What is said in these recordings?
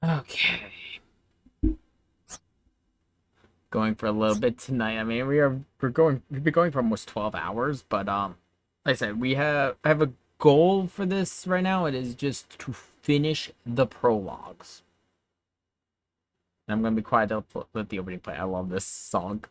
Okay. Going for a little bit tonight. I mean, we've been going for almost 12 hours, but like I said, I have a goal for this right now. It is just to finish the prologues. And I'm gonna be quiet to let the opening play. I love this song.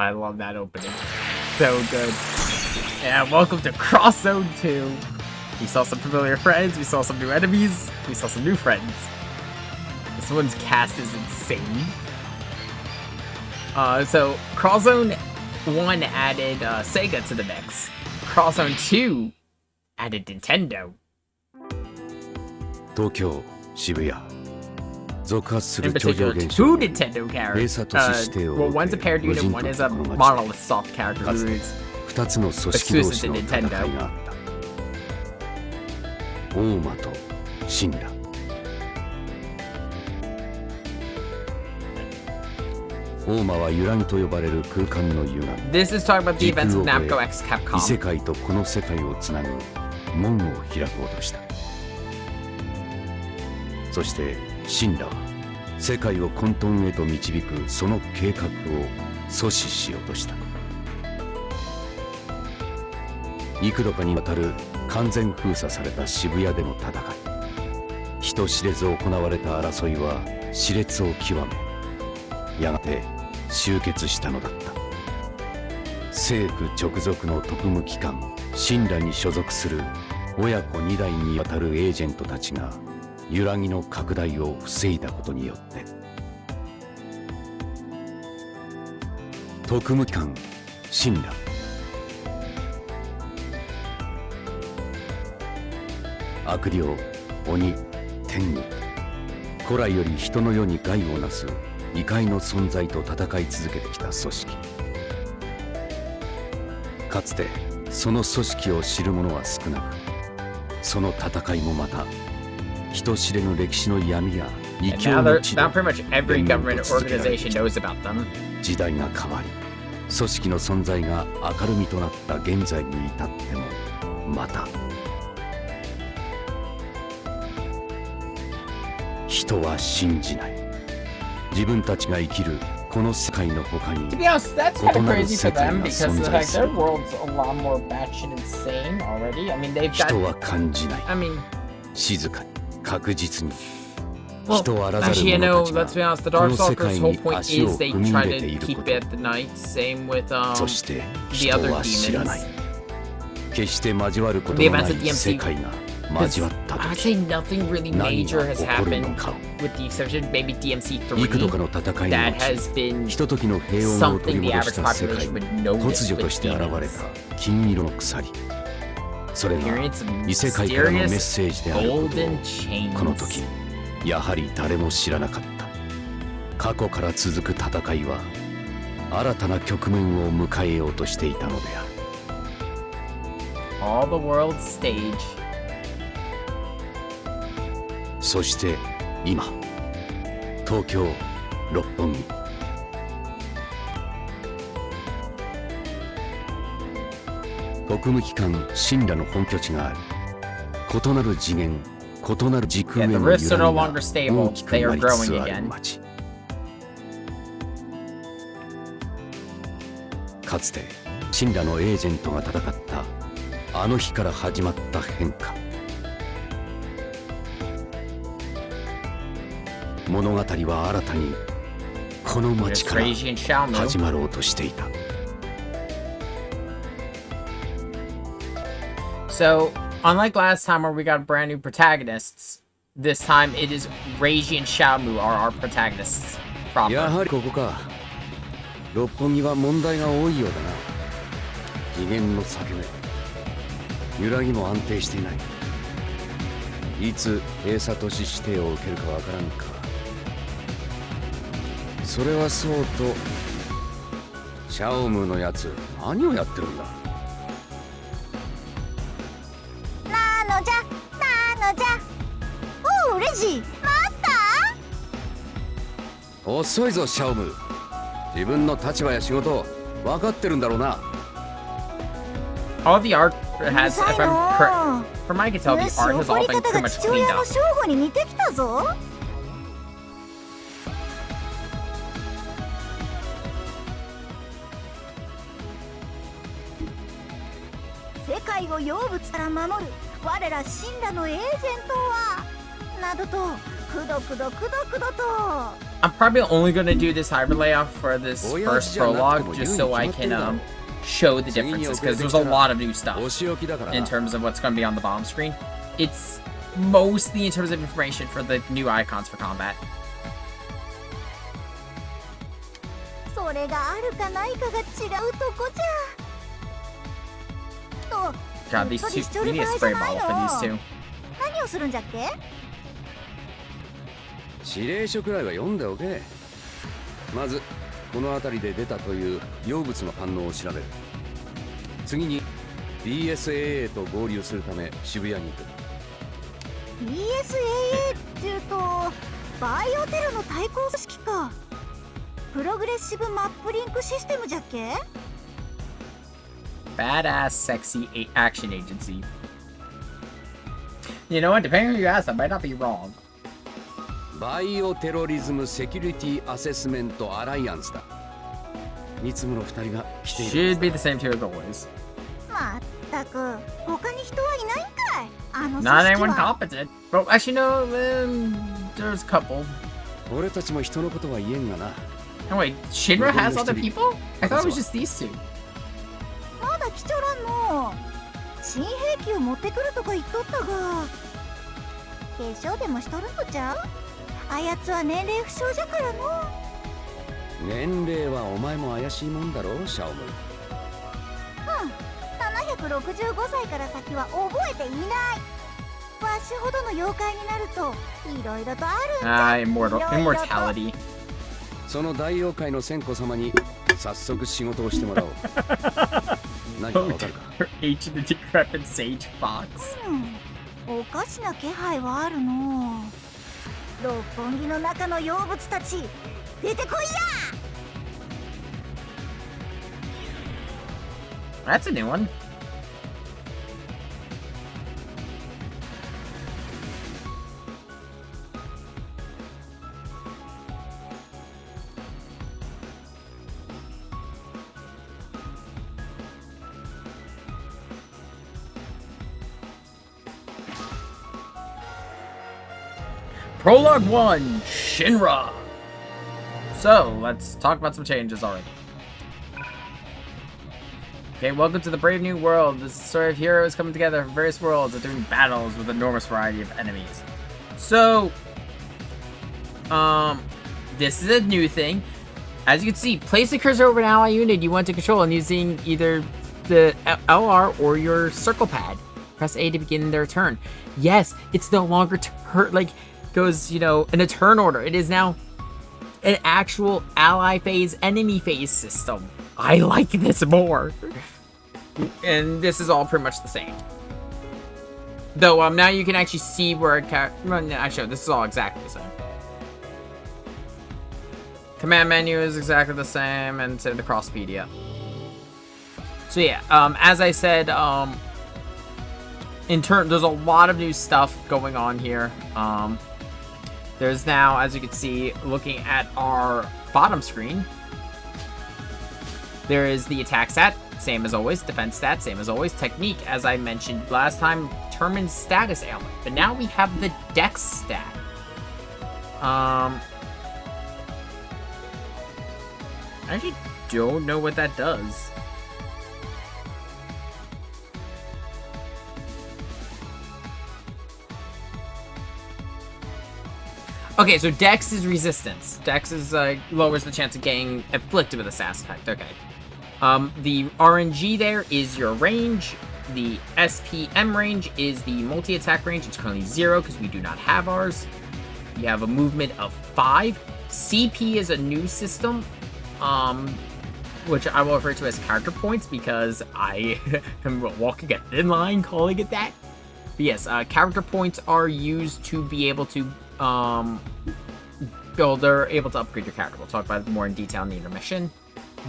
I love that opening. So good. And welcome to Cross Zone 2. We saw some familiar friends, we saw some new enemies, we saw some new friends. This one's cast is insane. So Cross Zone 1 added Sega to the mix. Cross Zone 2 added Nintendo. Tokyo, Shibuya. In particular, two Nintendo characters. Well, one's a paired unit, one is a Monolith Soft character who is exclusive to Nintendo. 大間と神羅 大間は揺らぎと呼ばれる空間の歪み This is talking about the events of Namco X 異 Capcom. 世界とこの世界をつなぐ門を開こうとしたそして神羅は世界を混沌へと導くその計画を阻止しようとした幾度かにわたる完全封鎖された渋谷での戦い人知れず行われた争いは熾烈を極めやがて終結したのだった政府直属の特務機関神羅に所属する親子2代にわたるエージェントたちが揺らぎの拡大を防いだことによって特務機関神羅悪霊、鬼、天狗古来より人の世に害をなす異界の存在と戦い続けてきた組織かつてその組織を知る者は少なくその戦いもまた人知れぬ歴史の闇や異教の地で Now pretty much every government organization knows about them. 時代が変わり組織の存在が明るみとなった現在に至ってもまた人は信じない。自分たちが生きるこの世界の他に To be honest, that's kind of crazy for them because like their 異なる世界が存在する。 world's a lot more batshit insane already. I mean, they've 人 got. は感じない。 I mean, 静かに確実に well, 人あらざる actually, I 者 know. た Let's ち be が honest. The こ Dark の世界 Stalker's whole に point 足を is they 踏み try 入れて to いる keep こ it と。 at the night. Same with そして the 人 other は知らない demons. 決して交わることの The な events of い DMC 世界が 'Cause 交わった I'd 時 say nothing really 何 major が has 起こるの happened, か。 with the exception maybe DMC 幾度か 3. の戦いの That う has ち been ひとときの平穏を取 something り the 戻し average た世界 population に would notice 突如 with として現れ demons. た金色の鎖。それが Experience of 異世界からのメッ mysterious セージであることを golden この chains. 時やはり誰も知らなかった。過去から続く戦いは新たな局面を迎えようとしていたのである。 All the world's stage. そして今東京六本木国務機関神羅の本拠地がある。異なる次元異なる時空へ Yeah, の the 揺 rifts are ら no ぎが longer stable. 大きく They な are りつ growing つある again. 街。かつて神羅のエージェントが戦ったあの日から始まった変化。物語は新たにこの There's 街から Reiji and 始 Xiaomu. まろうとしていた。 So, unlike last time where we got brand new protagonists, this time it is Reiji and Xiaomu are our protagonists や proper. はりここか。六本木は問題が多いようだな。次元の裂け目。揺らぎも安定していない。いつ閉鎖都市指定を受けるかわからんか。それはそうとシャオムのやつ何をやってるんだ。なのじゃなのじゃ。おうレジ待った。遅いぞシャオム。自分の立場や仕事分かってるんだろうな。 All the art has, うる if さい I'm の correct, from I can tell, the よし art has 怒 all り been 方 pretty が much 父 cleaned 親の up. 正吾に似てきたぞ。世界を妖物から守る我ら神羅のエージェントはなどとくどくどくどくどと。 I'm probably only going to do this hyper layoff for this first prologue just so I can show the differences because there's a lot of new stuff お仕置きだから in な。 terms of what's going to be on the bottom screen. It's mostly in terms of information for the new icons for combat. それがあるかないかが違うとこじゃ。と God, these two, we need a spray bottle for these two. 何をするんじゃっけ。指令書くらいは読んでおけ。まずこの辺りで出たという妖物の反応を調べる。次に BSAA と合流するため渋谷に行く。 BSAA っていうとバイオテロの対抗組織か。プログレッシブマップリンクシステムじゃっけ。 Badass, sexy action agency. You know what? Depending on who you ask, that might not be wrong. バイオテロリズムセキュリティアセスメントアライアンスだ。いつもの二人が来ている。 Should be the same two as always. まったく他に人はいないんかい。あの組 Not 織 anyone は。 competent. Well, actually, no. There's a couple. 俺たちも人のことは言えんがな。 Oh wait, Shinra has other people? I thought it was just these two. まだ来ちょらんの。新兵器を持ってくるとか言っとったが。化粧でもしとるんとちゃう。あやつは年齢不詳じゃからの。年齢はお前も怪しいもんだろシャオム。765歳から先は覚えていない。わしほどの妖怪になるといろいろとあるんじゃ。 Immortality. その大妖怪の千子様に早速仕事をしてもらおう。何かわかるか。 H the decrepit sage fox. おかしな気配はあるの。六本木の中の妖物たち出てこいや。 That's a new one. Prologue 1, Shinra. So, let's talk about some changes already. Okay, welcome to the Brave New World. This is the story of heroes coming together from various worlds and doing battles with an enormous variety of enemies. So, this is a new thing. As you can see, place the cursor over an ally unit you want to control and using either the LR or your circle pad. Press A to begin their turn. Yes, it's no longer goes, in a turn order. It is now an actual ally phase, enemy phase system. I like this more. And this is all pretty much the same. Though, now you can actually see where a character... Actually, this is all exactly the same. Command menu is exactly the same, and so the Crosspedia. So yeah, as I said, there's a lot of new stuff going on here. There's now, as you can see, looking at our bottom screen, there is the attack stat, same as always. Defense stat, same as always. Technique, as I mentioned last time, determines status ailment. But now we have the dex stat. I actually don't know what that does. Okay, so Dex is resistance. Dex is lowers the chance of getting afflicted with a SAS effect. Okay. The RNG there is your range. The SPM range is the multi-attack range. It's currently 0 because we do not have ours. You have a movement of 5. CP is a new system, which I will refer to as character points because I am walking a thin line calling it that. But yes, character points are used to be able to they're able to upgrade your character. We'll talk about it more in detail in the intermission.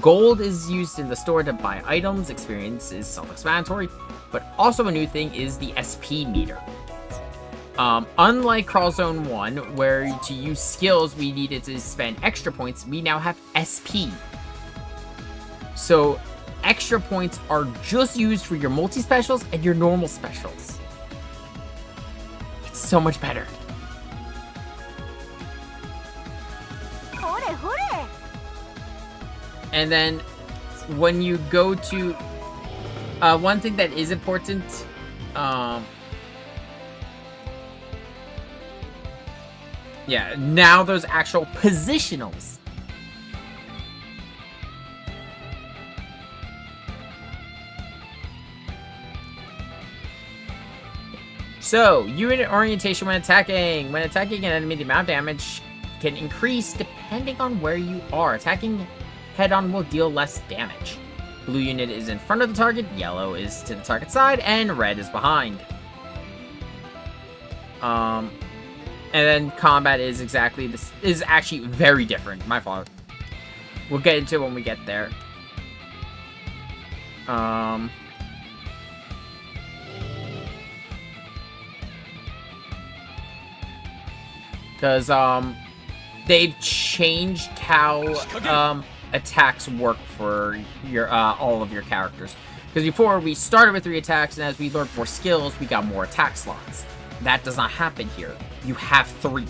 Gold is used in the store to buy items. Experience is self-explanatory. But also a new thing is the SP meter. Unlike Crawl Zone 1, where to use skills we needed to spend extra points, we now have SP. So extra points are just used for your multi-specials and your normal specials. It's so much better. And then when you go to one thing that is important, yeah, now there's actual positionals. So, unit orientation when attacking. When attacking an enemy, the amount of damage can increase depending on where you are. Attacking head-on will deal less damage. Blue unit is in front of the target, yellow is to the target side, and red is behind. And then combat is exactly this, is actually very different. My fault. We'll get into it when we get there. Because they've changed how attacks work for your all of your characters. Because before we started with 3 attacks, and as we learned more skills, we got more attack slots. That does not happen here. You have 3.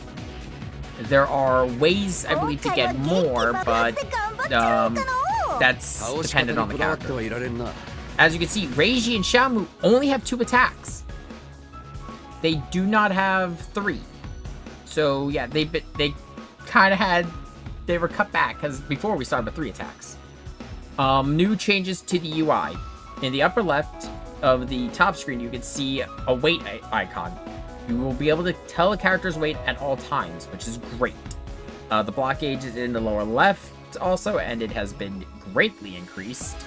There are ways, I believe, to get more, but that's dependent on the character. As you can see, Reiji and Shamu only have 2 attacks. They do not have 3. So yeah, they kind of had, they were cut back because before we started with 3 attacks. New changes to the UI. In the upper left of the top screen, you can see a weight icon. You will be able to tell a character's weight at all times, which is great. The block gauge is in the lower left also, and it has been greatly increased.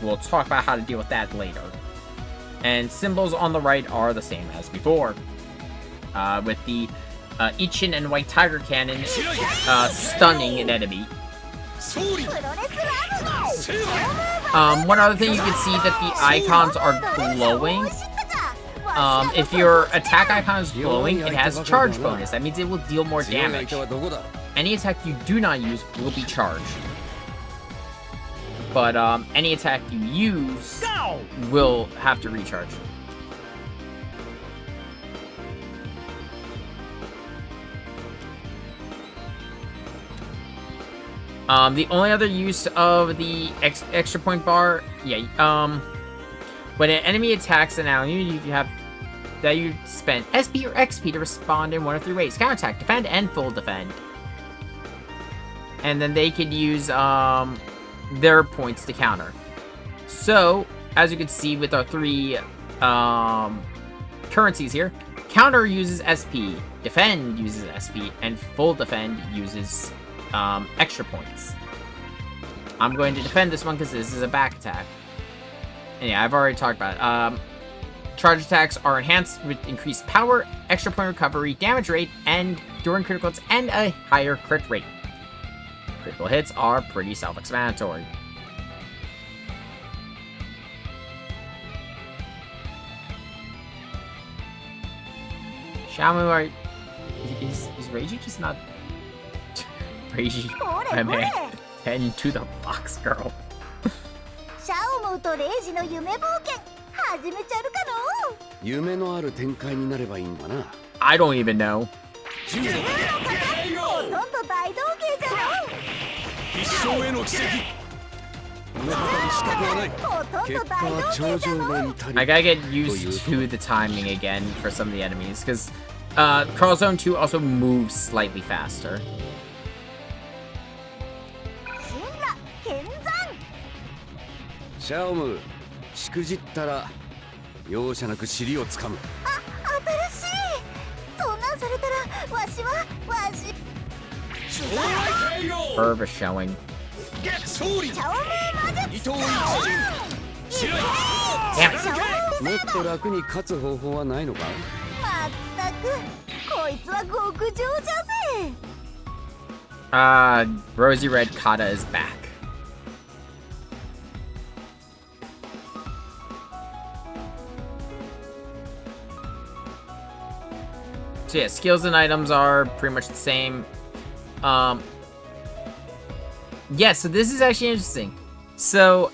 We'll talk about how to deal with that later. And symbols on the right are the same as before. With the Ichin and White Tiger Cannon stunning an enemy. One other thing, you can see that the icons are glowing. If your attack icon is glowing, it has a charge bonus. That means it will deal more damage. Any attack you do not use will be charged. But any attack you use will have to recharge. The only other use of the extra point bar, when an enemy attacks an ally, you have that you spend SP or XP to respond in one of three ways: counterattack, defend, and full defend. And then they could use their points to counter. So, as you can see with our three currencies here, counter uses SP, defend uses SP, and full defend uses extra points. I'm going to defend this one because this is a back attack. And yeah, I've already talked about it. Charge attacks are enhanced with increased power, extra point recovery, damage rate, and during critical hits, and a higher crit rate. Critical hits are pretty self-explanatory. Xiaomu, is Reiji just not... Reiji, my man, heading to the box, girl. シャオムとレイジの夢冒険始めちゃるかの。夢のある展開になればいいんだな。 I don't even know. ほとんど大道芸じゃの。必勝への奇跡。この方に資格はない。ほとん結ど大果は頂道芸じゃ上の。の至り。 I gotta get used to the timing again for some of the enemies, because Carl Zone 2 also moves slightly faster. 神羅剣山。シャオム、しくじったら容赦なく尻をつかむ。新しい。そんなんされたらわしはわし。 Herb is showing. シャオム魔術。Damn. もっと楽に勝つ方法はないのか？まったくこいつは極上じゃぜ。 Rosy Red Kata is back. So yeah, skills and items are pretty much the same. Yeah, so this is actually interesting. So,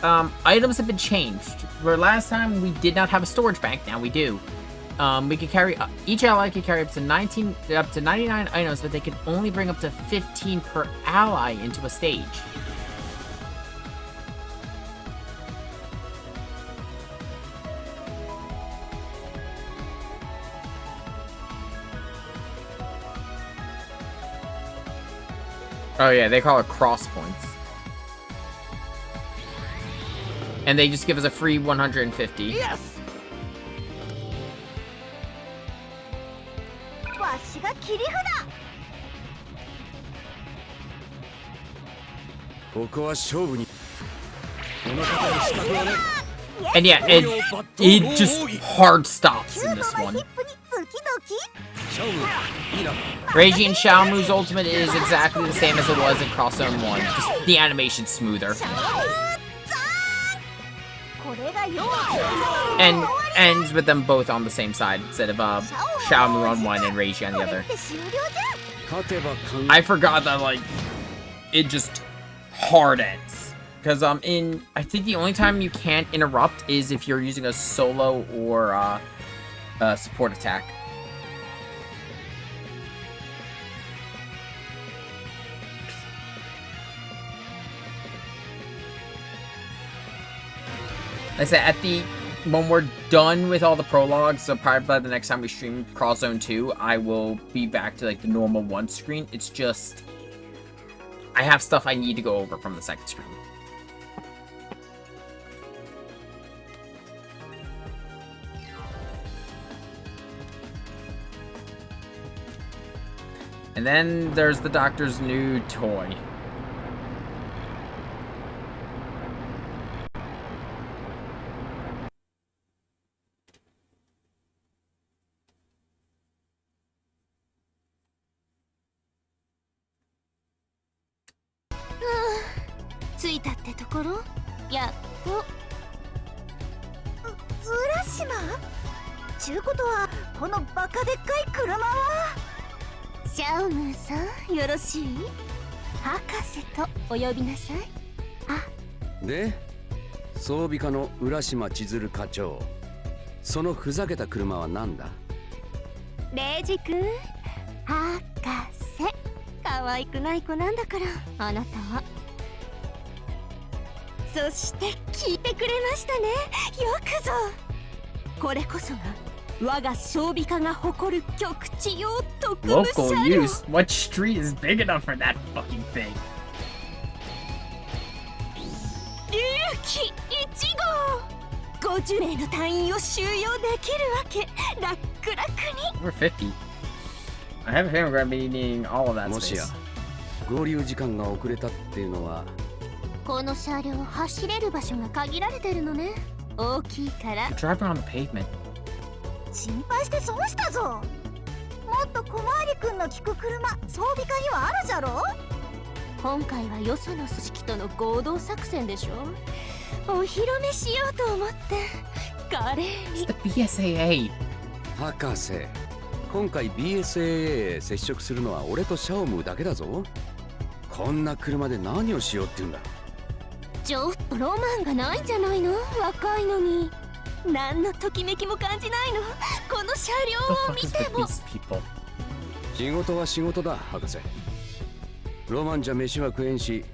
items have been changed. Where last time we did not have a storage bank, now we do. We could carry each ally could carry up to 99 items, but they could only bring up to 15 per ally into a stage. Oh yeah, they call it cross points. And they just give us a free 150. Yes. わしが切り札。ここは勝負に。この方に資格はない。 And yeah, it just hard stops in this キュートな one. ヒップにドキドキ。シャオム、いいな。 Reiji and Xiaomu's ultimate is exactly the same as it was in Cross Zone 1, just the animation's smoother. これがよう And ends with them both on the same side instead of Xiaomu on one and Reiji on the これ other. って終了じゃ。 勝てば完 I forgot that, like, it just hard ends. Because I think the only time you can't interrupt is if you're using a solo or a support attack. Like I said, when we're done with all the prologues, so probably by the next time we stream Cross Zone 2, I will be back to like the normal one screen. It's just I have stuff I need to go over from the second screen. And then there's the Doctor's new toy. 着いたってところやっと浦島ちゅうことはこのバカでっかい車はシャオムーさんよろしい博士とお呼びなさいで、装備課の浦島千鶴課長。そのふざけた車は何だ？レイジ君博士か可愛くない子なんだから、あなたは。そして聞いてくれましたね。よくぞ。これこそが我が装備家が誇る極地用特務車 Local 両。 use? What street is big enough for that fucking thing? 龍騎1号。50名の隊員を収容できるわけ。楽々に。 We're 50. I have a feeling we're gonna be needing all of that もしや space. 合流時間が遅れたっていうのはこの車両走れる場所が限られてるのね。大きいから。 We're driving on the pavement. 心配して損したぞ。もっと小回りくんの利く車装備家にはあるじゃろ。今回はよその組織との合同作戦でしょ。お披露目しようと思って華麗 It's に。 the BSAA. 博士、今回 BSAA へ接触するのは俺とシャオムーだけだぞ。こんな車で何をしようって言うんだ。ちょっとロマンがないんじゃないの。若いのに何のときめきも感じないの。この車 What 両 the を fuck 見 is て with も。 these people? 仕事は仕事だ博士。ロマンじゃ飯は食えんし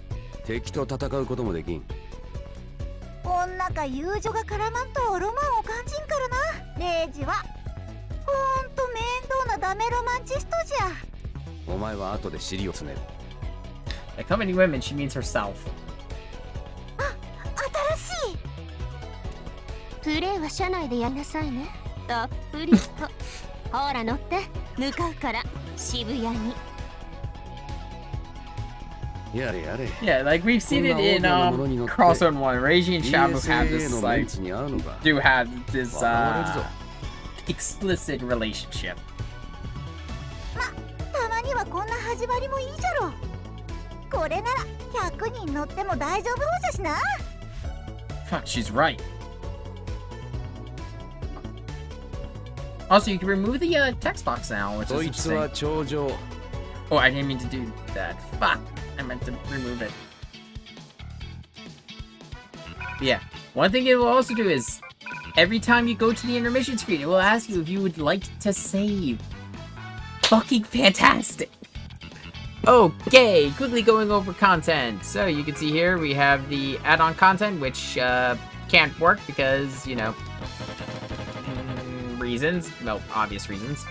敵と戦うこともできん。女か友情が絡まんとロマンを感じんからな。レイジはほんと面倒なダメロマンチストじゃ。お前は後で尻をつねる。 By company women, she means herself. 新しいプレイは車内でやりなさいね。たっぷりとほら乗って向かうから渋谷に。やれやれ。 Yeah, like we've seen it in Crossroad 1. Reiji and Shamu have BSAA this のメン like ツに合うのか。 do have this 笑われるぞ。 explicit relationship. たまにはこんな始まりもいいじゃろ。これなら100人乗っても大丈夫そうじゃしな。 Fuck, she's right. Also, you can remove the text box now, which そ is いつは interesting. 頂上。 Oh, I didn't mean to do that. Fuck, I meant to remove it. Yeah, one thing it will also do is every time you go to the intermission screen, it will ask you if you would like to save. Fucking fantastic. Okay, quickly going over content. So you can see here we have the add-on content, which can't work because, you know, reasons. Well, obvious reasons.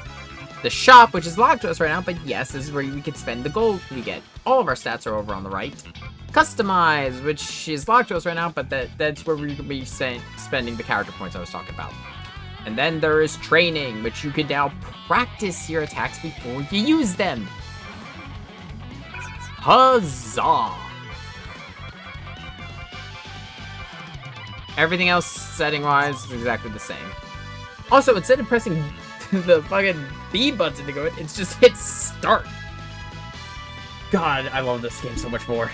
The shop, which is locked to us right now, but yes, this is where we could spend the gold we get. All of our stats are over on the right. Customize, which is locked to us right now, but that's where we could be spending the character points I was talking about. And then there is training, which you can now practice your attacks before you use them. Huzzah! Everything else, setting-wise, is exactly the same. Also, instead of pressing the fucking B button to go in, it's just hit start. God, I love this game so much more.